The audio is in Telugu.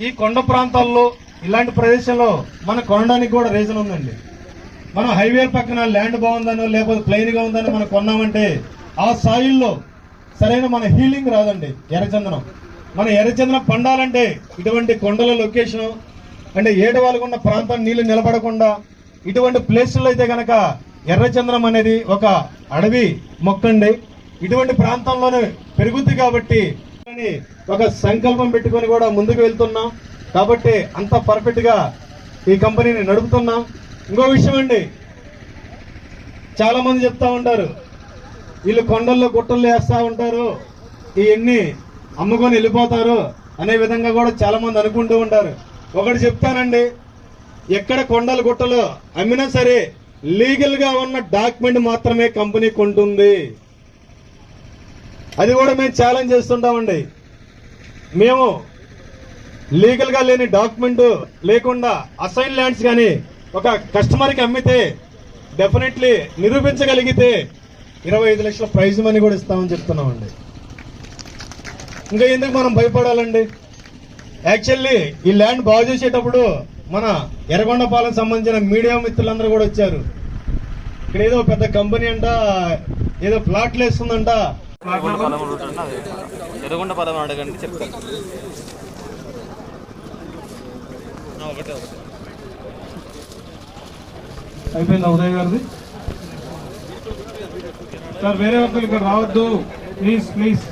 ఈ కొండ ప్రాంతాల్లో ఇలాంటి ప్రదేశంలో మనం కొనడానికి కూడా రీజన్ ఉందండి. మనం హైవే పక్కన ల్యాండ్ బాగుందనో లేకపోతే ప్లెయిన్ గా ఉందని మనం కొన్నామంటే ఆ సాయిల్లో సరైన మన హీలింగ్ రాదండి. ఎర్రచందనం మన ఎర్రచందనం పండాలంటే ఇటువంటి కొండల లొకేషన్ అంటే ఏడవాళ్ళకు ఉన్న ప్రాంతం నీళ్లు నిలబడకుండా ఇటువంటి ప్లేసుల్లో అయితే గనక ఎర్రచందనం అనేది ఒక అడవి మొక్కండి. ఇటువంటి ప్రాంతంలోనే పెరుగుద్ది కాబట్టి ఒక సంకల్పం పెట్టుకొని కూడా ముందుకు వెళ్తున్నాం. కాబట్టి అంత పర్ఫెక్ట్ గా ఈ కంపెనీని నడుపుతున్నాం. ఇంకో విషయం అండి, చాలా మంది చెప్తా ఉంటారు వీళ్ళు కొండల్లో గుట్టల్లో వేస్తా ఉంటారు, ఇవన్నీ అమ్ముకొని వెళ్ళిపోతారు అనే విధంగా కూడా చాలా మంది అనుకుంటూ ఉంటారు. ఒకటి చెప్తానండి, ఎక్కడ కొండలు గుట్టలు అమ్మినా సరే లీగల్ గా ఉన్న డాక్యుమెంట్ మాత్రమే కంపెనీ కొంటుంది. అది కూడా మేము ఛాలెంజ్ చేస్తుంటామండి. మేము లీగల్ గా లేని డాక్యుమెంట్ లేకుండా అసైన్ ల్యాండ్స్ కానీ ఒక కస్టమర్ కి అమ్మితే డెఫినెట్లీ నిరూపించగలిగితే 25 లక్షల ప్రైజ్ మనీ కూడా ఇస్తామని చెప్తున్నామండి. ఇంకా ఎందుకు మనం భయపడాలండి? యాక్చువల్లీ ఈ ల్యాండ్ బాగు చేసేటప్పుడు మన ఎర్రగొండపాలెం సంబంధించిన మీడియా మిత్రులందరూ కూడా వచ్చారు. ఇక్కడ ఏదో పెద్ద కంపెనీ అంట ఏదో ప్లాట్లు వేస్తుందంట. ఎర్రగొండపాలెం అడగండి చెప్తాను. అయిపోయిందా ఉదయ్ గారిది? సార్ వేరే ఒక్కరు ఇక్కడ రావద్దు ప్లీజ్ ప్లీజ్.